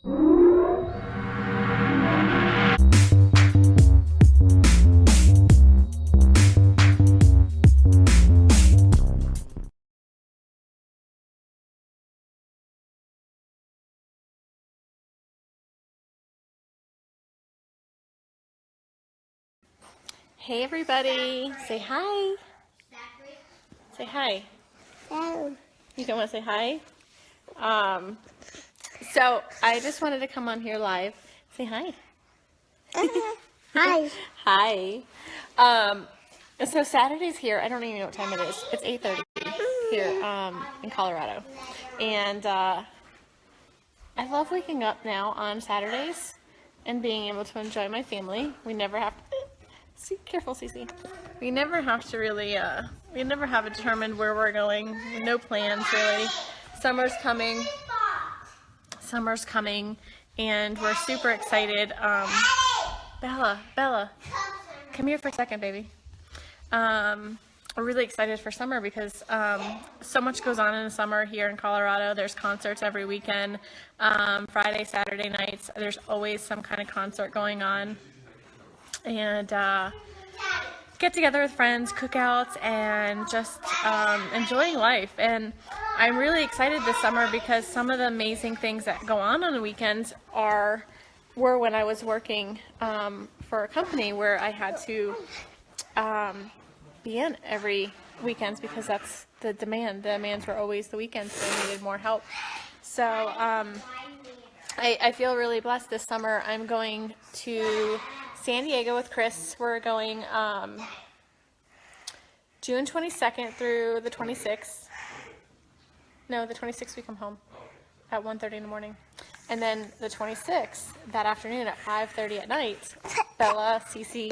Hey everybody, say hi. Say hi. You don't want to say hi? So I just wanted to come on here live. Say hi. Hi. Hi. So Saturday's here. I don't even know what time it is. It's 8:30 here in Colorado. And I love waking up now on Saturdays and being able to enjoy my family. We never have to, careful Cece. We never have to really, we never have it determined where we're going. No plans really. Summer's coming, and we're super excited. Bella, come here for a second, baby. We're really excited for summer because so much goes on in the summer here in Colorado. There's concerts every weekend, Friday, Saturday nights. There's always some kind of concert going on. And get together with friends, cookouts, and just enjoying life. And I'm really excited this summer because some of the amazing things that go on the weekends were when I was working for a company where I had to be in every weekends because that's the demand. The demands were always the weekends, so I needed more help. So I feel really blessed this summer. I'm going to San Diego with Chris. We're going June 22nd through the 26th. No, the 26th we come home at 1:30 in the morning. And then the 26th, that afternoon at 5:30 at night, Bella, Cece,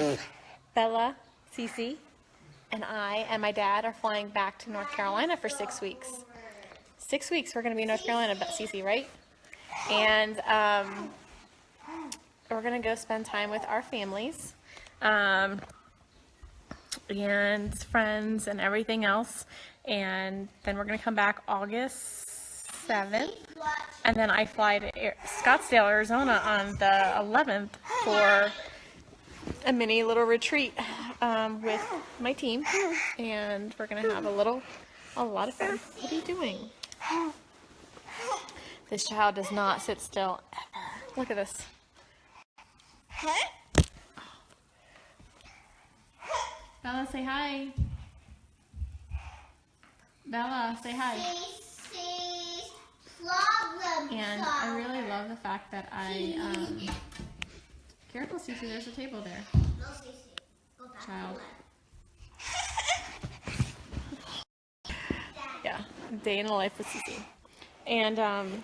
and I and my dad are flying back to North Carolina for 6 weeks. 6 weeks we're going to be in North Carolina, Cece, right? And we're going to go spend time with our families and friends and everything else. And then we're going to come back August 7th. And then I fly to Scottsdale, Arizona on the 11th for a mini little retreat with my team. And we're going to have a lot of fun. What are you doing? This child does not sit still ever. Look at this. Bella, say hi. Bella, say hi. And I really love the fact that careful, Cece, there's a table there. No, Cece. Go back. Child. Yeah, day in the life with Cece. And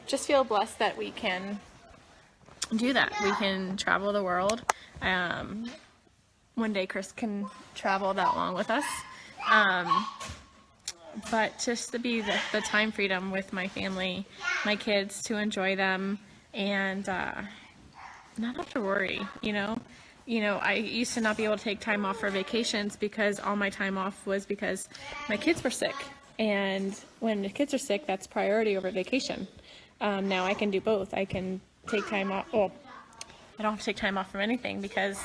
just feel blessed that we can do that. We can travel the world. One day Chris can travel that long with us. But just to be the time freedom with my family, my kids, to enjoy them and not have to worry, you know. I used to not be able to take time off for vacations because all my time off was because my kids were sick. And when the kids are sick, that's priority over vacation. Now I can do both. I can take time off. Well, I don't have to take time off from anything because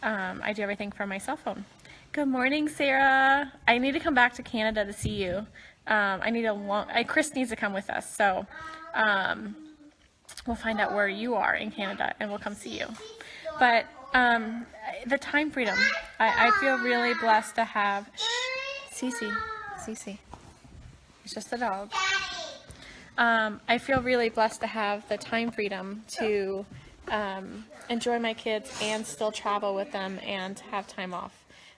I do everything from my cell phone. Good morning, Sarah. I need to come back to Canada to see you. Chris needs to come with us, so we'll find out where you are in Canada and we'll come see you. But the time freedom, I feel really blessed to have. Cece, it's just a dog. I feel really blessed to have the time freedom to enjoy my kids and still travel with them and have time off.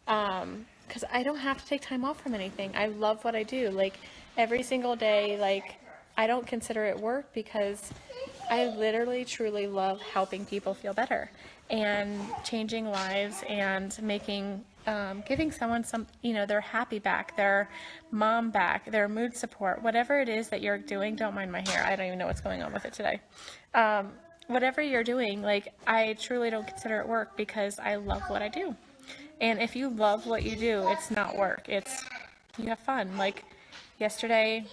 Because I don't have to take time off from anything. I love what I do. Like, every single day, like, I don't consider it work because I literally, truly love helping people feel better and changing lives and making, giving someone their happy back, their mom back, their mood support, whatever it is that you're doing. Don't mind my hair. I don't even know what's going on with it today. Whatever you're doing, like, I truly don't consider it work because I love what I do. And if you love what you do, it's not work. You have fun. Like, yesterday,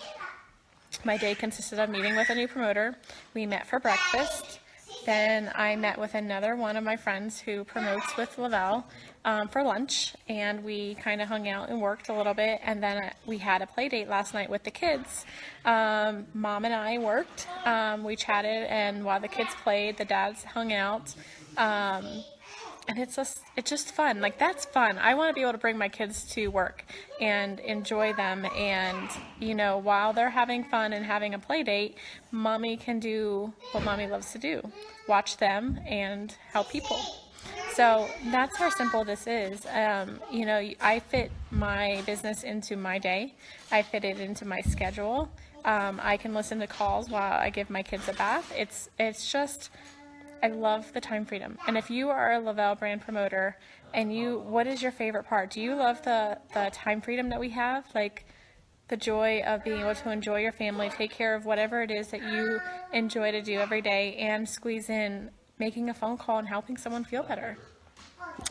my day consisted of meeting with a new promoter. We met for breakfast. then I met with another one of my friends who promotes with Lavelle for lunch, and we kind of hung out and worked a little bit, and then we had a play date last night with the kids. Mom and I worked, we chatted, and while the kids played, the dads hung out. And it's just fun. Like, that's fun. I want to be able to bring my kids to work and enjoy them. And, you know, while they're having fun and having a play date, mommy can do what mommy loves to do. Watch them and help people. So that's how simple this is. You know, I fit my business into my day. I fit it into my schedule. I can listen to calls while I give my kids a bath. It's just... I love the time freedom. And if you are a Lavelle brand promoter and what is your favorite part? Do you love the time freedom that we have? Like the joy of being able to enjoy your family, take care of whatever it is that you enjoy to do every day, and squeeze in making a phone call and helping someone feel better.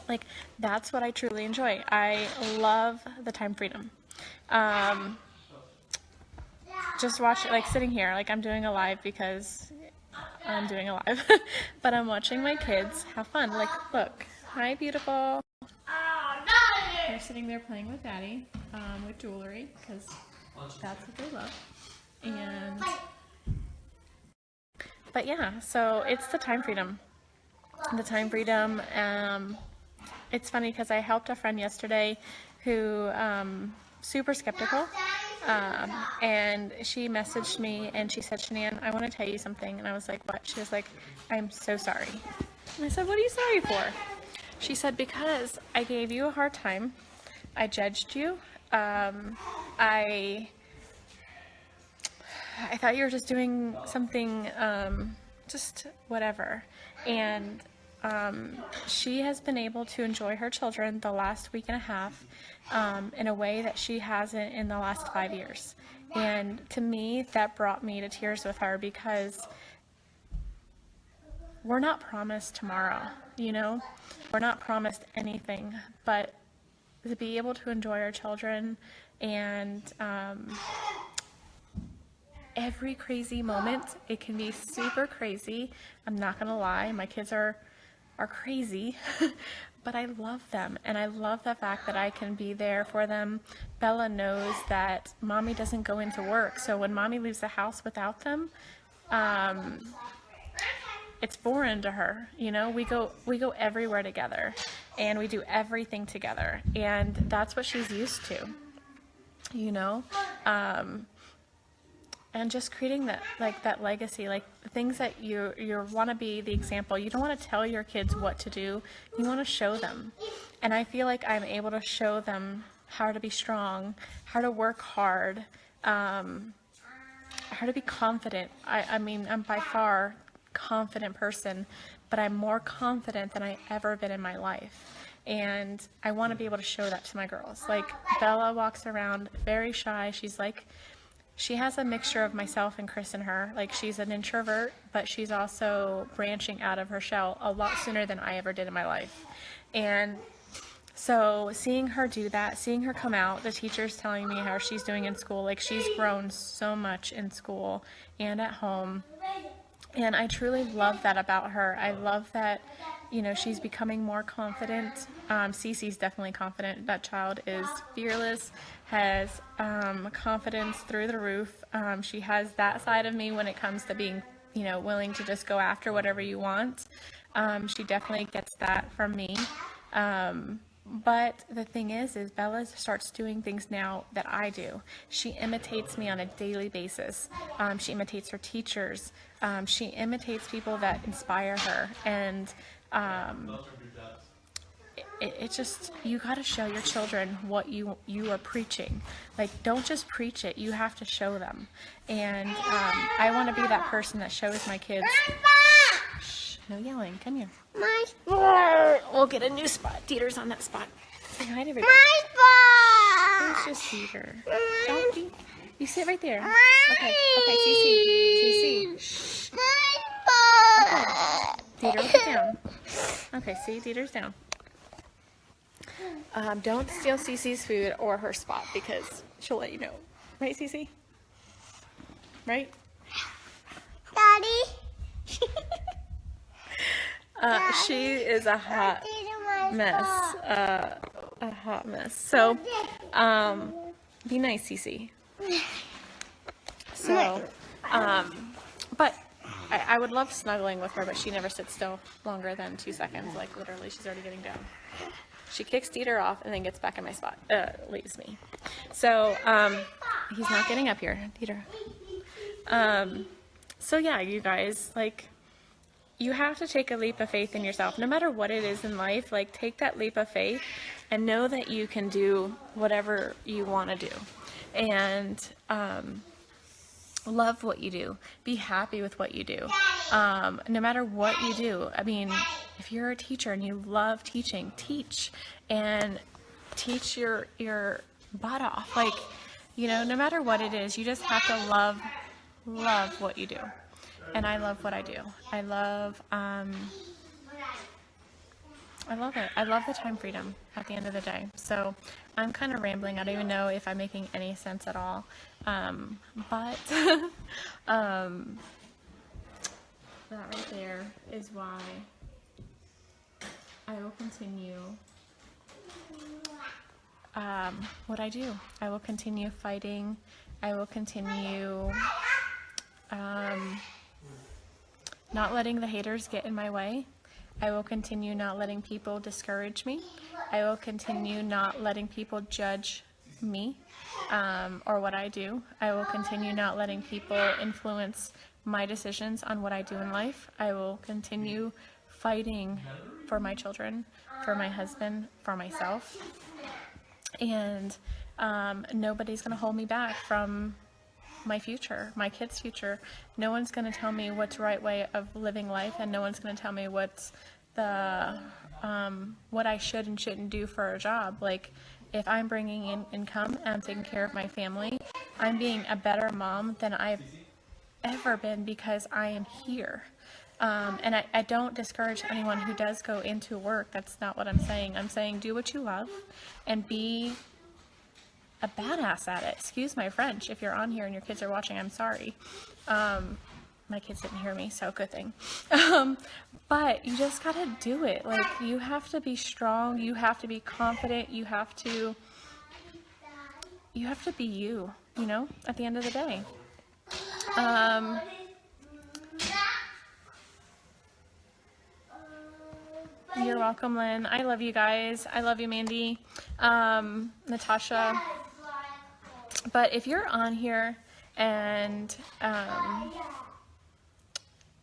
Like, that's what I truly enjoy. I love the time freedom. Just watch, like sitting here, like I'm doing a live because I'm doing a live, but I'm watching my kids have fun. Like, look, hi, beautiful. They're sitting there playing with Daddy, with jewelry, because that's what they love. And, but yeah, so it's the time freedom. The time freedom. It's funny because I helped a friend yesterday who, super skeptical. And she messaged me and she said, Shanann, I want to tell you something. And I was like, what? She was like, I'm so sorry. And I said, what are you sorry for? She said, because I gave you a hard time. I judged you. I thought you were just doing something, just whatever. And she has been able to enjoy her children the last week and a half in a way that she hasn't in the last 5 years. And to me, that brought me to tears with her, because we're not promised tomorrow, you know? We're not promised anything, but to be able to enjoy our children and every crazy moment, it can be super crazy. I'm not gonna lie, my kids are crazy, but I love them, and I love the fact that I can be there for them. Bella knows that mommy doesn't go into work, so when mommy leaves the house without them, it's foreign to her. You know, we go everywhere together, and we do everything together, and that's what she's used to, you know. And just creating that legacy, like the things that you want to be the example. You don't want to tell your kids what to do. You want to show them. And I feel like I'm able to show them how to be strong, how to work hard, how to be confident. I mean, I'm by far a confident person, but I'm more confident than I ever been in my life. And I want to be able to show that to my girls. Like, Bella walks around very shy. She has a mixture of myself and Chris in her. Like, she's an introvert, but she's also branching out of her shell a lot sooner than I ever did in my life. And so seeing her do that, seeing her come out, the teacher's telling me how she's doing in school, like, she's grown so much in school and at home. And I truly love that about her. I love that, you know, she's becoming more confident. Cece's definitely confident. That child is fearless, has confidence through the roof. She has that side of me when it comes to being, you know, willing to just go after whatever you want. She definitely gets that from me. But the thing is Bella starts doing things now that I do. She imitates me on a daily basis. She imitates her teachers. She imitates people that inspire her. And it just, you got to show your children what you are preaching. Like, don't just preach it. You have to show them. And I want to be that person that shows my kids. Shh, no yelling. Come here. My spot. We'll get a new spot. Dieter's on that spot. Say hi to everybody. My spot. Where's just Dieter? Don't be. You sit right there. My Okay, Cece. Shh. My spot. Dieter, look it down. Okay, see, Dieter's down. Don't steal Cece's food or her spot, because she'll let you know. Right, Cece? Right? Daddy. She is a hot mess. A hot mess. So, be nice, Cece. So, but I would love snuggling with her, but she never sits still longer than 2 seconds. Like, literally, she's already getting down. She kicks Dieter off and then gets back in my spot. Leaves me. So, he's not getting up here, Dieter. So yeah, you guys, like, you have to take a leap of faith in yourself. No matter what it is in life, like, take that leap of faith and know that you can do whatever you want to do. And, love what you do. Be happy with what you do. No matter what you do. I mean, if you're a teacher and you love teaching, teach. And teach your butt off. Like, you know, no matter what it is, you just have to love what you do. And I love what I do. I love it. I love the time freedom at the end of the day. So I'm kind of rambling. I don't even know if I'm making any sense at all. But that right there is why I will continue what I do. I will continue fighting. I will continue not letting the haters get in my way. I will continue not letting people discourage me. I will continue not letting people judge me or what I do. I will continue not letting people influence my decisions on what I do in life. I will continue fighting for my children, for my husband, for myself. And nobody's going to hold me back from my future, my kids' future. No one's going to tell me what's the right way of living life, and no one's going to tell me what's the what I should and shouldn't do for a job. Like, if I'm bringing in income and I'm taking care of my family, I'm being a better mom than I've ever been because I am here. And I don't discourage anyone who does go into work. That's not what I'm saying. I'm saying do what you love and be a badass at it. Excuse my French. If you're on here and your kids are watching, I'm sorry. My kids didn't hear me, so good thing. But you just gotta do it. Like, you have to be strong. You have to be confident. You have to be you know, at the end of the day. You're welcome, Lynn. I love you guys. I love you, Mandy. Natasha. But if you're on here and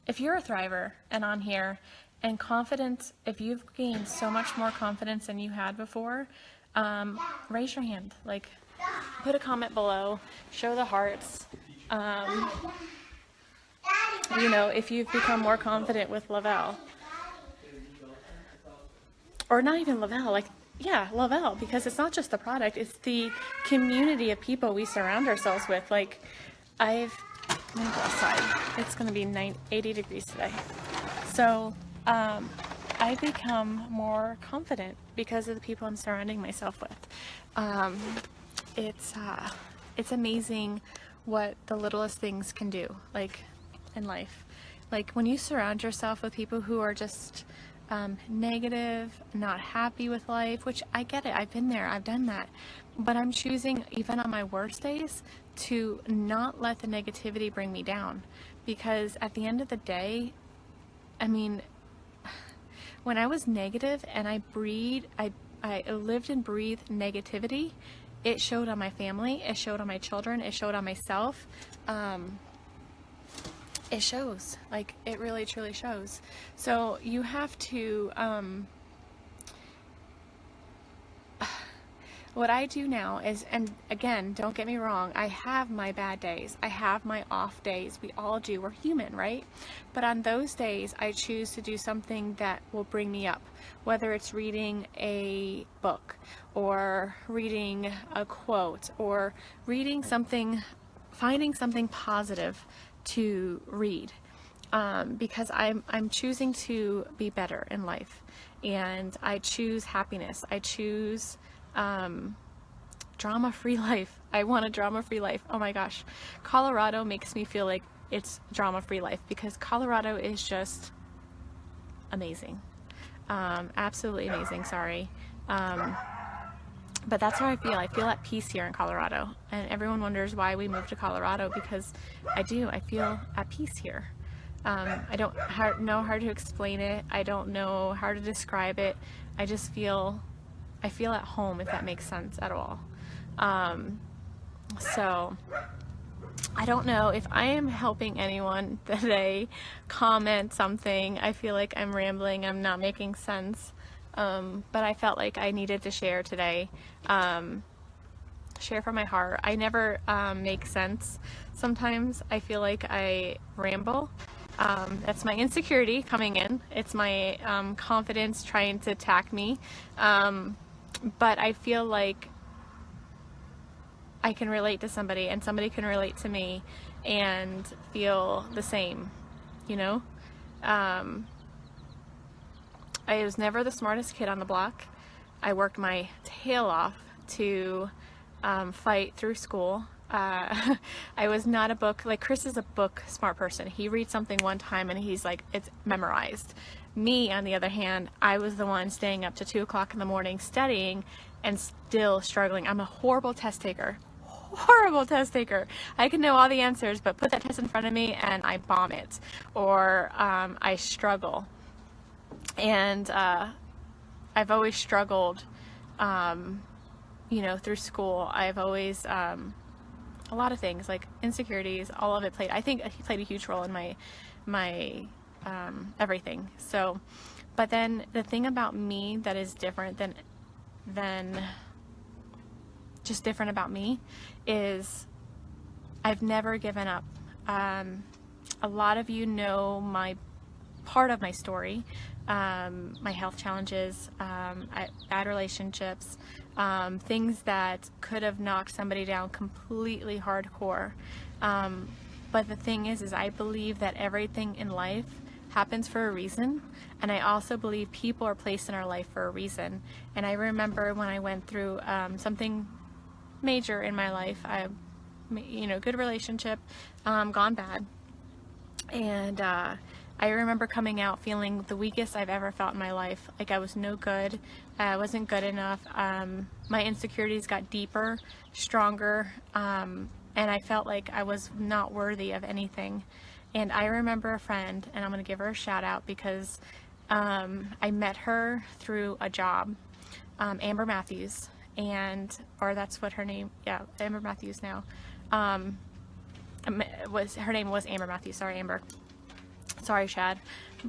if you're a thriver and on here and confidence, if you've gained so much more confidence than you had before, raise your hand. Like, put a comment below, show the hearts. You know, if you've become more confident with Lavelle. Or not even Lavelle, like, yeah, Lavelle, because it's not just the product, it's the community of people we surround ourselves with. Like, I'm gonna go outside. It's gonna be 80 degrees today. So, I become more confident because of the people I'm surrounding myself with. It's amazing what the littlest things can do, like, in life. Like, when you surround yourself with people who are just negative, not happy with life, which I get it, I've been there, I've done that, but I'm choosing, even on my worst days, to not let the negativity bring me down, because at the end of the day, I mean, when I was negative and I lived and breathed negativity, it showed on my family, it showed on my children, it showed on myself. It shows, like, it really truly shows. So you have to, what I do now is, and again, don't get me wrong, I have my bad days, I have my off days, we all do, we're human, right? But on those days, I choose to do something that will bring me up, whether it's reading a book, or reading a quote, or reading something, finding something positive to read, because I'm choosing to be better in life, and I choose happiness. I choose drama-free life. I want a drama-free life. Oh my gosh, Colorado makes me feel like it's drama-free life, because Colorado is just amazing. Absolutely amazing, sorry. But that's how I feel. I feel at peace here in Colorado. And everyone wonders why we moved to Colorado, because I do. I feel at peace here. I don't know how to explain it. I don't know how to describe it. I just feel, I feel at home, if that makes sense at all. So I don't know if I am helping anyone today comment something. I feel like I'm rambling, I'm not making sense. But I felt like I needed to share today, share from my heart. I never make sense. Sometimes I feel like I ramble. That's my insecurity coming in. It's my confidence trying to attack me. But I feel like I can relate to somebody, and somebody can relate to me and feel the same, you know? I was never the smartest kid on the block. I worked my tail off to fight through school. I was not a book, like Chris is a book smart person. He reads something one time and he's like, it's memorized. Me, on the other hand, I was the one staying up to 2 o'clock in the morning studying and still struggling. I'm a horrible test taker. Horrible test taker. I can know all the answers, but put that test in front of me and I bomb it, or I struggle. And I've always struggled, you know, through school. I've always, a lot of things, like insecurities, all of it played, I think he played a huge role in my everything. So, but then the thing about me that is different than just different about me is I've never given up. A lot of you know my part of my story, my health challenges, bad relationships, things that could have knocked somebody down completely hardcore. But the thing is I believe that everything in life happens for a reason, and I also believe people are placed in our life for a reason. And I remember when I went through something major in my life, you know, good relationship, gone bad, and I remember coming out feeling the weakest I've ever felt in my life. Like I was no good. I wasn't good enough. My insecurities got deeper, stronger, and I felt like I was not worthy of anything. And I remember a friend, and I'm going to give her a shout out because I met her through a job, Amber Matthews, or that's what her name, yeah, Amber Matthews now. Her name was Amber Matthews. Sorry, Amber. Sorry, Chad.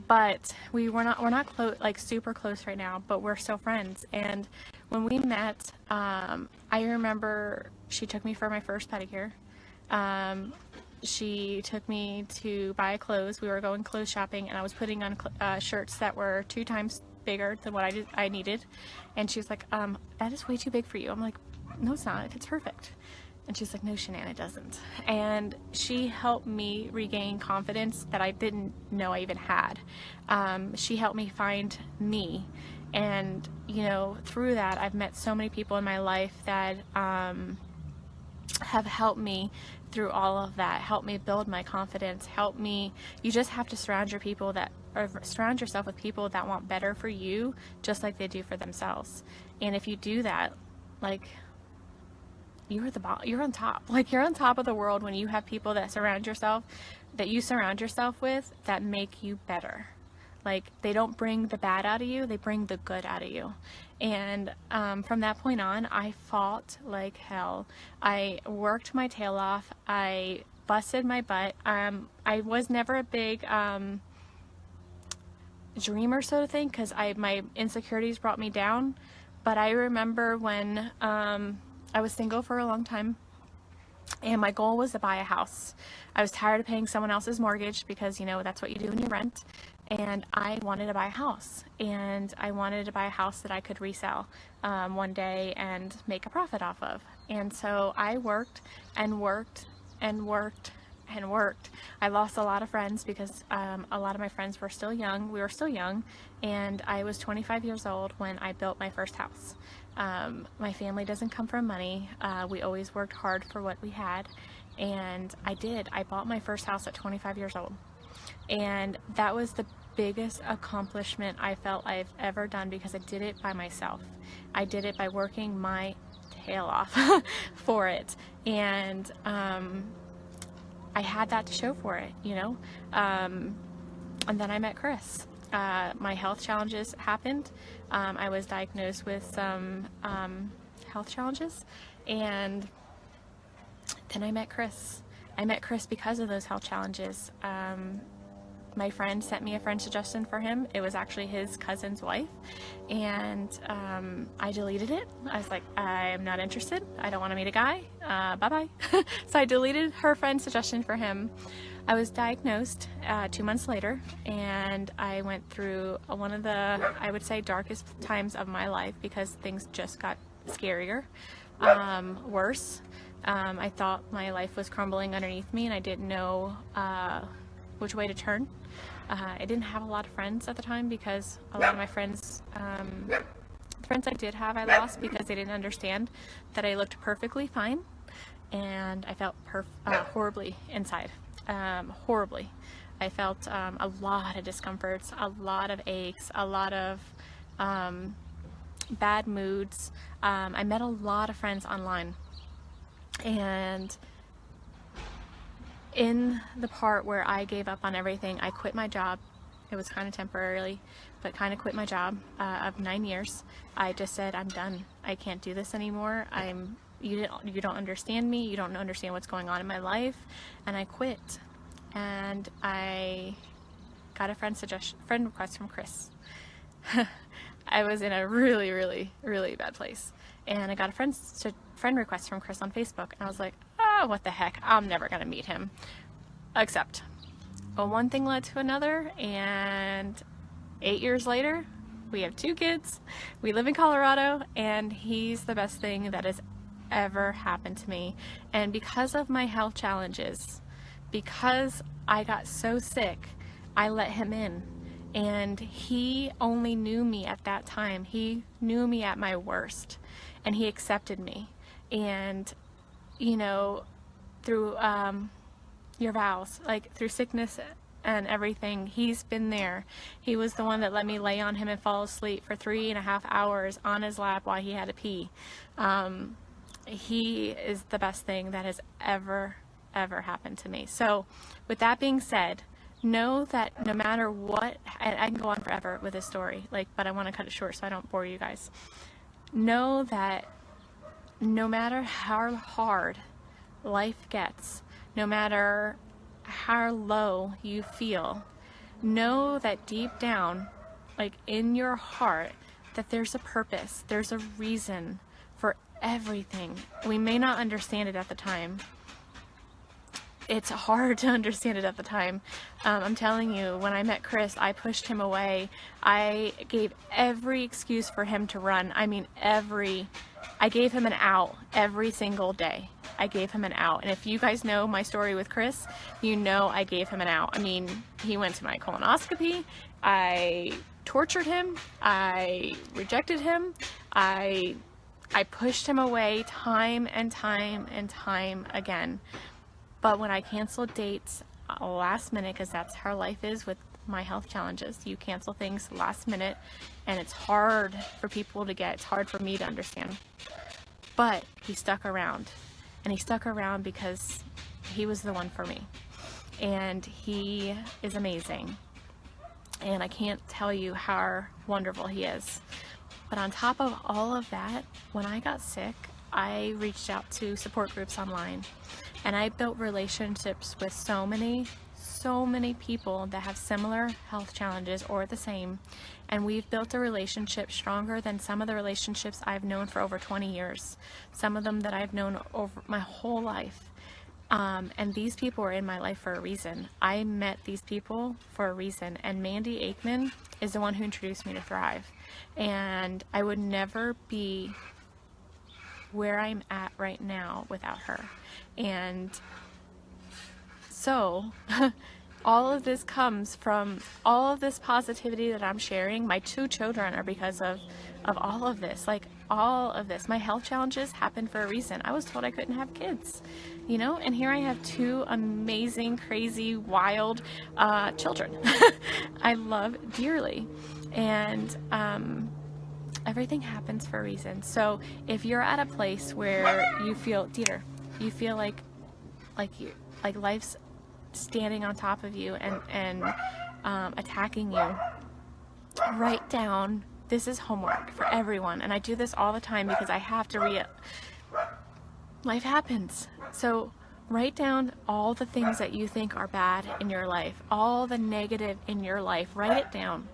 But we're not close, like super close right now, but we're still friends. And when we met, I remember she took me for my first pedicure. She took me to buy clothes. We were going clothes shopping, and I was putting on shirts that were 2 times bigger than what I needed. And she was like, that is way too big for you. I'm like, no, it's not. It's perfect. And she's like, no, Shanann, it doesn't. And she helped me regain confidence that I didn't know I even had. She helped me find me. And, you know, through that, I've met so many people in my life that have helped me through all of that, helped me build my confidence, helped me. You just have to surround yourself with people that want better for you, just like they do for themselves. And if you do that, like, you're on top. Like, you're on top of the world when you have people that you surround yourself with that make you better. Like, they don't bring the bad out of you, they bring the good out of you. And from that point on, I fought like hell. I worked my tail off. I busted my butt. I was never a big dreamer, so to think, because my insecurities brought me down. But I remember when I was single for a long time, and my goal was to buy a house. I was tired of paying someone else's mortgage because, you know, that's what you do when you rent. And I wanted to buy a house, and I wanted to buy a house that I could resell one day and make a profit off of. And so I worked and worked and worked and worked. I lost a lot of friends because a lot of my friends were still young. We were still young, and I was 25 years old when I built my first house. My family doesn't come from money. We always worked hard for what we had, and I did. I bought my first house at 25 years old. And that was the biggest accomplishment I felt I've ever done, because I did it by myself. I did it by working my tail off for it. And I had that to show for it, you know. And then I met Chris. My health challenges happened. I was diagnosed with some health challenges, and then I met Chris. I met Chris because of those health challenges. My friend sent me a friend suggestion for him. It was actually his cousin's wife, and I deleted it. I was like, I'm not interested. I don't want to meet a guy. Bye-bye. So I deleted her friend suggestion for him. I was diagnosed 2 months later, and I went through one of the, I would say, darkest times of my life, because things just got scarier, worse. I thought my life was crumbling underneath me, and I didn't know which way to turn. I didn't have a lot of friends at the time, because a lot of my friends, the friends I did have, I lost because they didn't understand that I looked perfectly fine, and I felt horribly inside. Horribly. I felt a lot of discomforts, a lot of aches, a lot of bad moods. I met a lot of friends online, and in the part where I gave up on everything, I quit my job. It was kind of temporarily, but kind of quit my job of 9 years. I just said, I'm done. I can't do this anymore. You don't understand me. You don't understand what's going on in my life. And I quit. And I got a friend request from Chris. I was in a really, really, really bad place. And I got a friend request from Chris on Facebook. And I was like, oh, what the heck? I'm never going to meet him. Except, well, one thing led to another. And 8 years later, we have 2 kids. We live in Colorado. And he's the best thing that has ever happened to me. And because of my health challenges, because I got so sick, I let him in. And he only knew me at that time. He knew me at my worst, and he accepted me. And, you know, through your vows, like through sickness and everything, he's been there. He was the one that let me lay on him and fall asleep for 3.5 hours on his lap while he had to pee. He is the best thing that has ever happened to me. So with that being said, know that no matter what, and I can go on forever with this story, but I want to cut it short so I don't bore you guys. Know that no matter how hard life gets, no matter how low you feel, know that deep down, in your heart, that there's a purpose, there's a reason for everything. We may not understand it at the time. It's hard to understand it at the time. I'm telling you, when I met Chris, I pushed him away. I gave every excuse for him to run. I mean, I gave him an out every single day. I gave him an out. And if you guys know my story with Chris, you know I gave him an out. I mean, he went to my colonoscopy. I tortured him. I rejected him. I pushed him away time and time and time again. But when I canceled dates last minute, because that's how life is with my health challenges, you cancel things last minute, and it's hard for people to get, it's hard for me to understand. But he stuck around, and he stuck around because he was the one for me. And he is amazing. And I can't tell you how wonderful he is. But on top of all of that, when I got sick, I reached out to support groups online. And I built relationships with so many people that have similar health challenges or the same. And we've built a relationship stronger than some of the relationships I've known for over 20 years. Some of them that I've known over my whole life. And these people are in my life for a reason. I met these people for a reason. And Mandy Aikman is the one who introduced me to Thrive. And I would never be where I'm at right now without her. And so all of this comes from all of this positivity that I'm sharing. My 2 children are because of all of this. all of this. My health challenges happened for a reason. I was told I couldn't have kids, you know, and here I have two amazing, crazy, wild children I love dearly. And everything happens for a reason. So if you're at a place where you feel, Dieter, you feel like life's standing on top of you and attacking you, write down, this is homework for everyone, and I do this all the time because I have to life happens. So write down all the things that you think are bad in your life, all the negative in your life, write it down.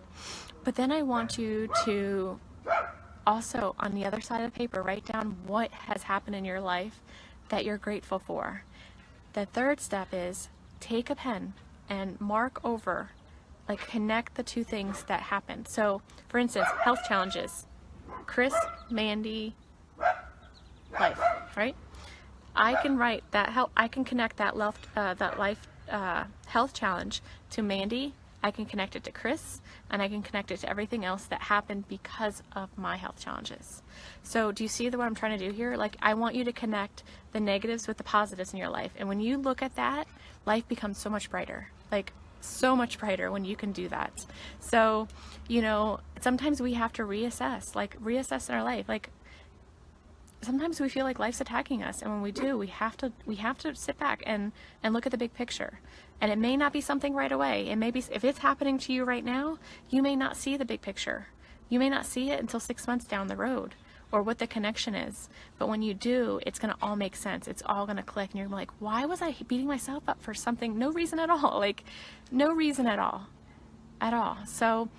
But then I want you to also, on the other side of the paper, write down what has happened in your life that you're grateful for. The third step is take a pen and mark over, like connect the two things that happened. So, for instance, health challenges, Chris, Mandy, life, right? I can write that I can connect that life health challenge to Mandy. I can connect it to Chris, and I can connect it to everything else that happened because of my health challenges. So do you see what I'm trying to do here? Like, I want you to connect the negatives with the positives in your life. And when you look at that, life becomes so much brighter. Like, so much brighter when you can do that. So, you know, sometimes we have to reassess in our life. Like, sometimes we feel like life's attacking us, and when we do, we have to sit back and look at the big picture. And it may not be something right away. It may be, if it's happening to you right now, you may not see the big picture. You may not see it until 6 months down the road, or what the connection is. But when you do, it's going to all make sense. It's all going to click, and you're like, why was I beating myself up for something? No reason at all. Like, no reason at all. So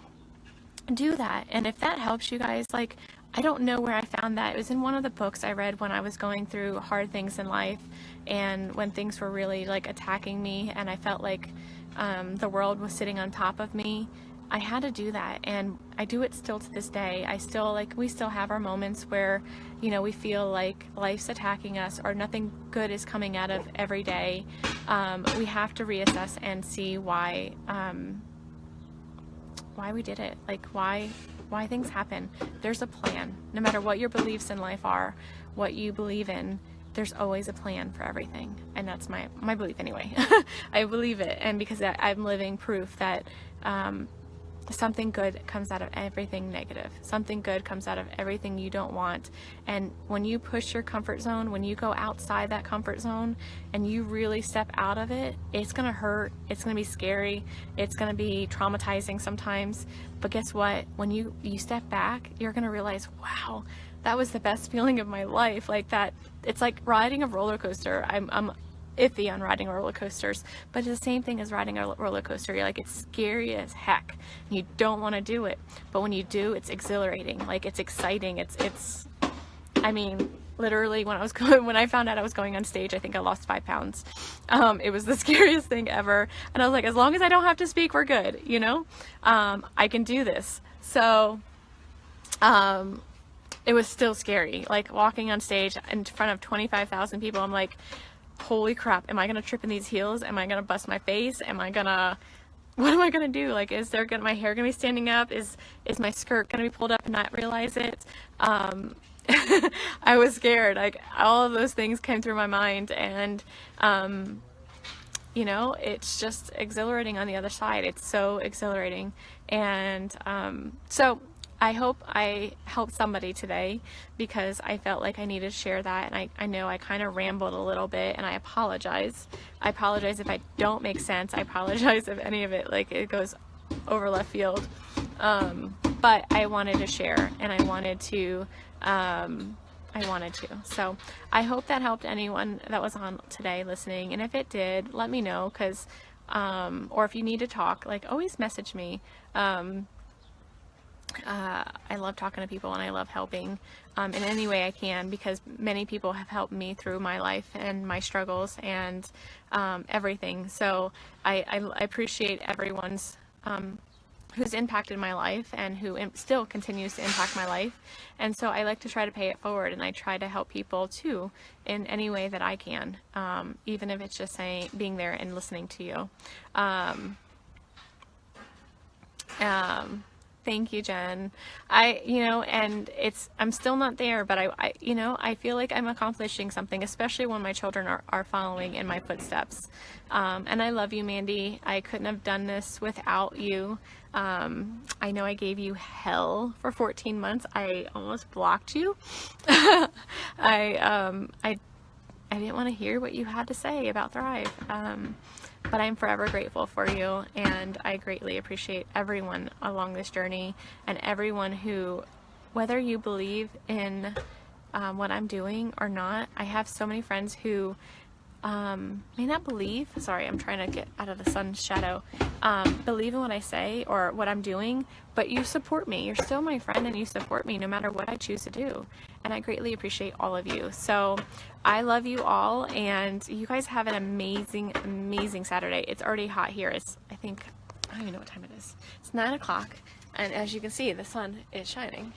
do that. And if that helps you guys, like, I don't know where I found that. It was in one of the books I read when I was going through hard things in life, and when things were really like attacking me, and I felt like the world was sitting on top of me. I had to do that, and I do it still to this day. We still have our moments where, you know, we feel like life's attacking us or nothing good is coming out of every day. We have to reassess and see why we did it, like why things happen. There's a plan. No matter what your beliefs in life are, what you believe in, there's always a plan for everything. And that's my belief anyway. I believe it, and because I'm living proof that something good comes out of everything negative. Something good comes out of everything you don't want. And when you push your comfort zone, when you go outside that comfort zone and you really step out of it, it's going to hurt. It's going to be scary. It's going to be traumatizing sometimes. But guess what? When you step back, you're going to realize, wow, that was the best feeling of my life. Like that, it's like riding a roller coaster. I'm iffy on riding roller coasters, but it's the same thing as riding a roller coaster. You're like, it's scary as heck. You don't want to do it, but when you do, it's exhilarating. Like, it's exciting. It's. I mean, literally, when I found out I was going on stage, I think I lost 5 pounds. It was the scariest thing ever, and I was like, as long as I don't have to speak, we're good. You know, I can do this. So, it was still scary. Like walking on stage in front of 25,000 people. I'm like, holy crap, am I gonna trip in these heels? Am I gonna bust my face? What am I gonna do? Like, is my hair gonna be standing up? Is my skirt gonna be pulled up and not realize it? I was scared. Like, all of those things came through my mind, and you know, it's just exhilarating on the other side. It's so exhilarating. And so I hope I helped somebody today, because I felt like I needed to share that. And I know I kind of rambled a little bit, and I apologize. I apologize if I don't make sense. I apologize if any of it, like, it goes over left field. But I wanted to share, and I wanted to. So I hope that helped anyone that was on today listening. And if it did, let me know, because, or if you need to talk, like, always message me. I love talking to people, and I love helping in any way I can, because many people have helped me through my life and my struggles and everything. So I appreciate everyone's who's impacted my life and who still continues to impact my life. And so I like to try to pay it forward, and I try to help people too in any way that I can, even if it's just being there and listening to you. Thank you, Jen. And I'm still not there, but I feel like I'm accomplishing something, especially when my children are following in my footsteps. And I love you, Mandy. I couldn't have done this without you. I know I gave you hell for 14 months. I almost blocked you. I didn't want to hear what you had to say about Thrive. But I'm forever grateful for you, and I greatly appreciate everyone along this journey, and everyone who, whether you believe in what I'm doing or not. I have so many friends who may not believe, sorry, I'm trying to get out of the sun's shadow, believe in what I say or what I'm doing, but you support me. You're still my friend, and you support me no matter what I choose to do. And I greatly appreciate all of you. So I love you all, and you guys have an amazing, amazing Saturday. It's already hot here. I don't even know what time it is. It's 9 o'clock, and as you can see, the sun is shining.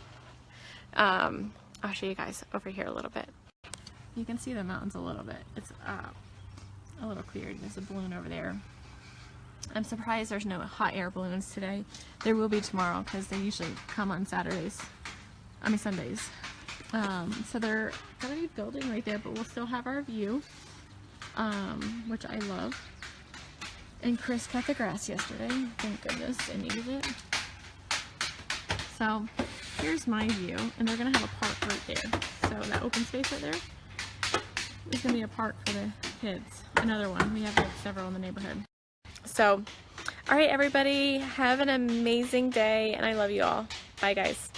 I'll show you guys over here a little bit. You can see the mountains a little bit. It's a little cleared. There's a balloon over there. I'm surprised there's no hot air balloons today. There will be tomorrow, because they usually come on Sundays. So they're gonna be building right there, but we'll still have our view, which I love. And Chris cut the grass yesterday. Thank goodness, I needed it. So here's my view, and they're gonna have a park right there. So that open space right there is gonna be a park for the kids. Another one. We have like several in the neighborhood. So, all right, everybody, have an amazing day, and I love you all. Bye, guys.